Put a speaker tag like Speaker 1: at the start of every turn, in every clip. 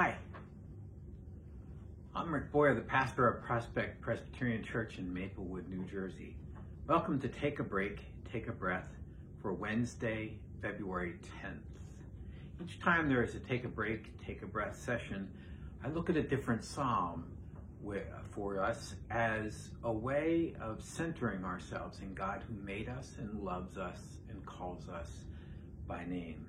Speaker 1: Hi, I'm Rick Boyer, the pastor of Prospect Presbyterian Church in Maplewood, New Jersey. Welcome to Take a Break, Take a Breath for Wednesday, February 10th. Each time there is a Take a Break, Take a Breath session, I look at a different psalm for us as a way of centering ourselves in God who made us and loves us and calls us by name.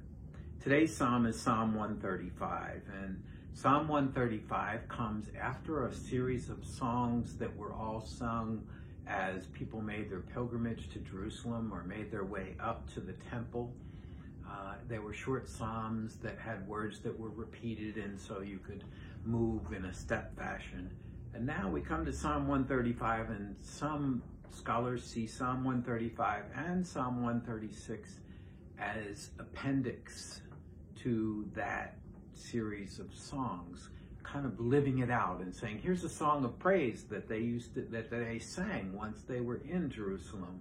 Speaker 1: Today's psalm is Psalm 135, and Psalm 135 comes after a series of songs that were all sung as people made their pilgrimage to Jerusalem or made their way up to the temple. They were short psalms that had words that were repeated, and so you could move in a step fashion. And now we come to Psalm 135, and some scholars see Psalm 135 and Psalm 136 as appendix to that series of songs, kind of living it out and saying, here's a song of praise that they sang once they were in Jerusalem.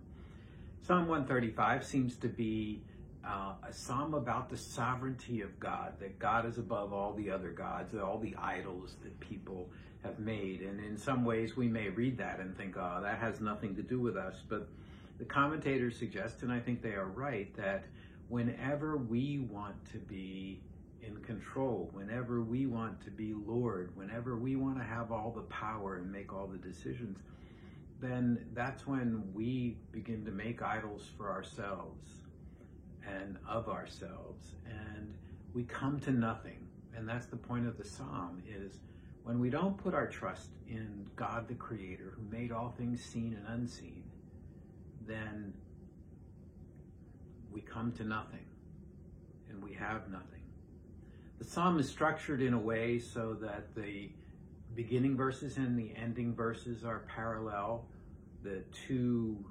Speaker 1: Psalm 135 seems to be a psalm about the sovereignty of God, that God is above all the other gods, all the idols that people have made. And in some ways we may read that and think, oh, that has nothing to do with us. But the commentators suggest, and I think they are right, that whenever we want to be in control, whenever we want to be Lord, whenever we want to have all the power and make all the decisions, then that's when we begin to make idols for ourselves and of ourselves, and we come to nothing. And that's the point of the psalm, is when we don't put our trust in God the Creator, who made all things seen and unseen, then we come to nothing and we have nothing. The psalm is structured in a way so that the beginning verses and the ending verses are parallel. The two,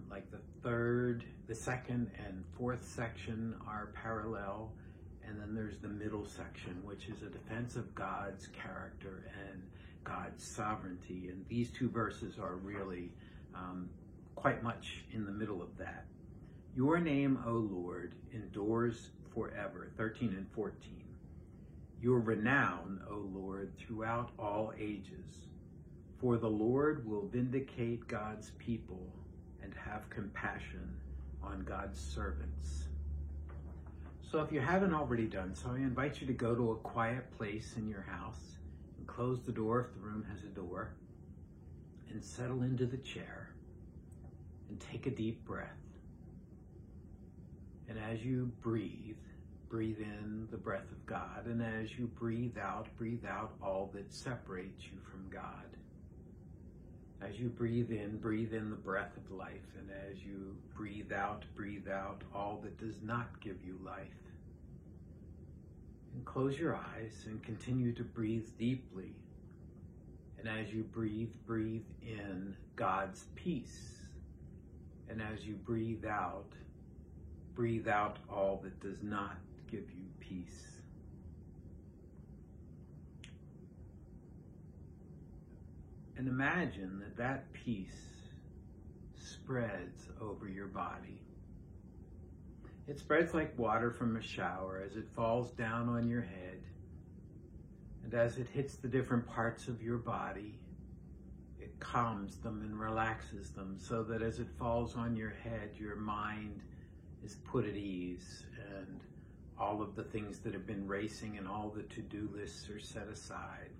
Speaker 1: like the second and fourth section are parallel. And then there's the middle section, which is a defense of God's character and God's sovereignty. And these two verses are really quite much in the middle of that. Your name, O Lord, endures forever, 13 and 14. Your renown, O Lord, throughout all ages. For the Lord will vindicate God's people and have compassion on God's servants. So if you haven't already done so, I invite you to go to a quiet place in your house and close the door if the room has a door, and settle into the chair and take a deep breath. And as you breathe in the breath of God. And as you breathe out all that separates you from God. As you breathe in the breath of life. And as you breathe out all that does not give you life. And close your eyes and continue to breathe deeply. And as you breathe in God's peace. And as you breathe out all that does not give you peace. And imagine that peace spreads over your body. It spreads like water from a shower as it falls down on your head. And as it hits the different parts of your body, it calms them and relaxes them, so that as it falls on your head, your mind is put at ease, and all of the things that have been racing and all the to-do lists are set aside.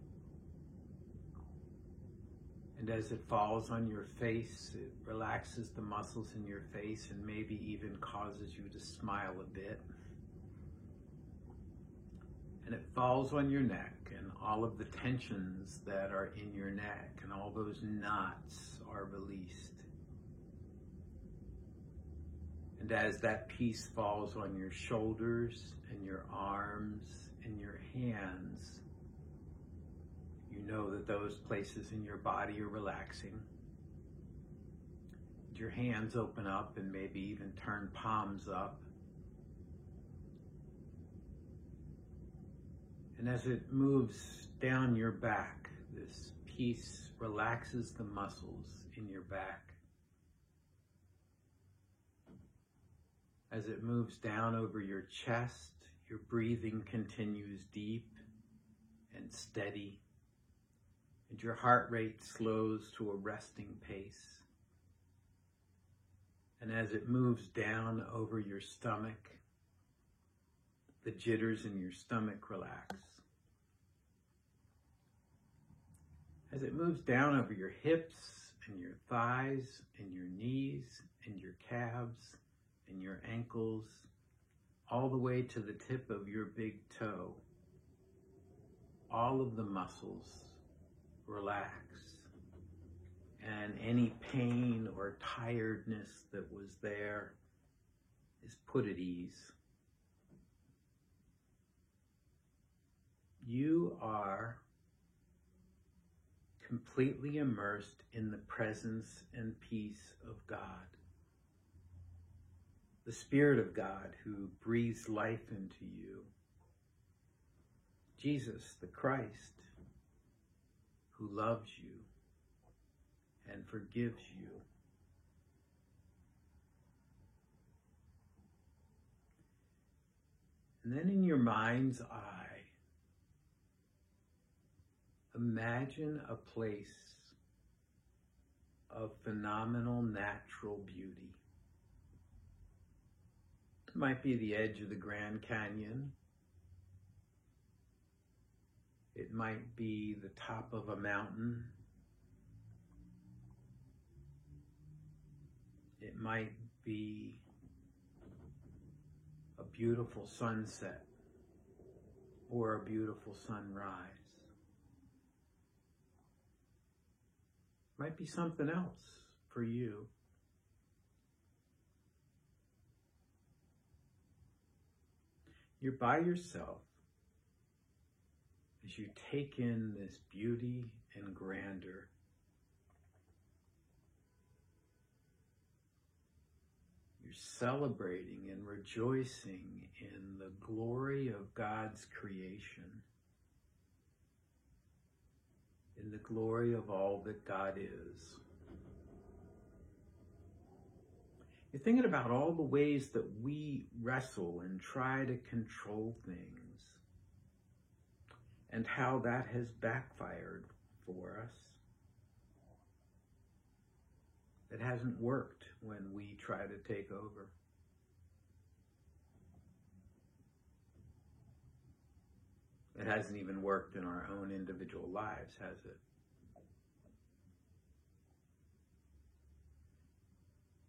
Speaker 1: And as it falls on your face, it relaxes the muscles in your face and maybe even causes you to smile a bit. And it falls on your neck, and all of the tensions that are in your neck and all those knots are released. And as that peace falls on your shoulders and your arms and your hands, you know that those places in your body are relaxing. Your hands open up and maybe even turn palms up. And as it moves down your back, this peace relaxes the muscles in your back. As it moves down over your chest, your breathing continues deep and steady, and your heart rate slows to a resting pace. And as it moves down over your stomach, the jitters in your stomach relax. As it moves down over your hips and your thighs and your knees and your calves and your ankles, all the way to the tip of your big toe, all of the muscles relax, and any pain or tiredness that was there is put at ease. You are completely immersed in the presence and peace of God, the Spirit of God who breathes life into you, Jesus the Christ, who loves you and forgives you. And then in your mind's eye, imagine a place of phenomenal natural beauty. It might be the edge of the Grand Canyon. It might be the top of a mountain. It might be a beautiful sunset or a beautiful sunrise. Might be something else for you. You're by yourself as you take in this beauty and grandeur. You're celebrating and rejoicing in the glory of God's creation, in the glory of all that God is. You're thinking about all the ways that we wrestle and try to control things, and how that has backfired for us. It hasn't worked when we try to take over. It hasn't even worked in our own individual lives, has it?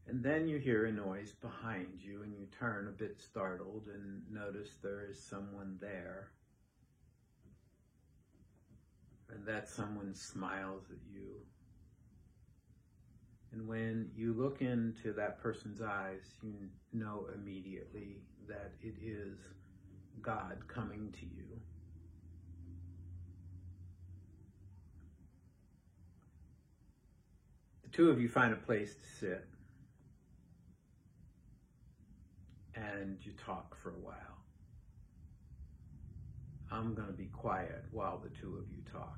Speaker 1: And then you hear a noise behind you and you turn a bit startled and notice there is someone there. And that someone smiles at you. And when you look into that person's eyes, you know immediately that it is God coming to you. The two of you find a place to sit, and you talk for a while. I'm going to be quiet while the two of you talk.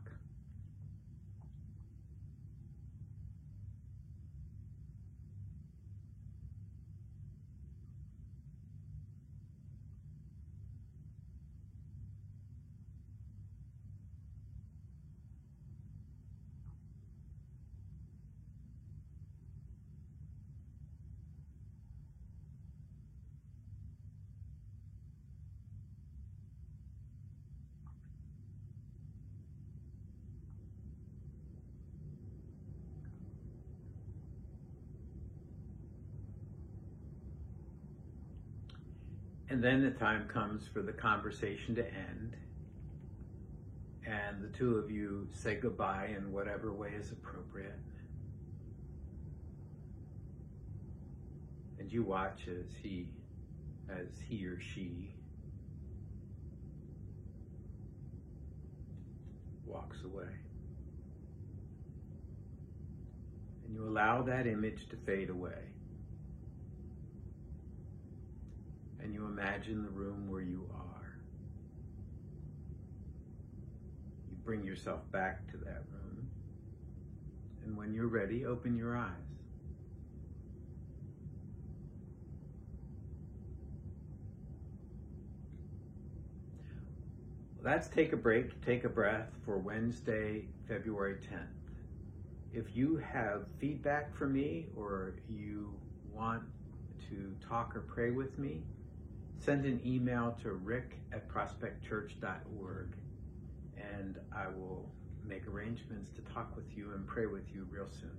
Speaker 1: And then the time comes for the conversation to end, and the two of you say goodbye in whatever way is appropriate. And you watch as he or she walks away. And you allow that image to fade away. And you imagine the room where you are. You bring yourself back to that room. And when you're ready, open your eyes. That's Take a Break, Take a Breath for Wednesday, February 10th. If you have feedback for me or you want to talk or pray with me, send an email to rick@prospectchurch.org and I will make arrangements to talk with you and pray with you real soon.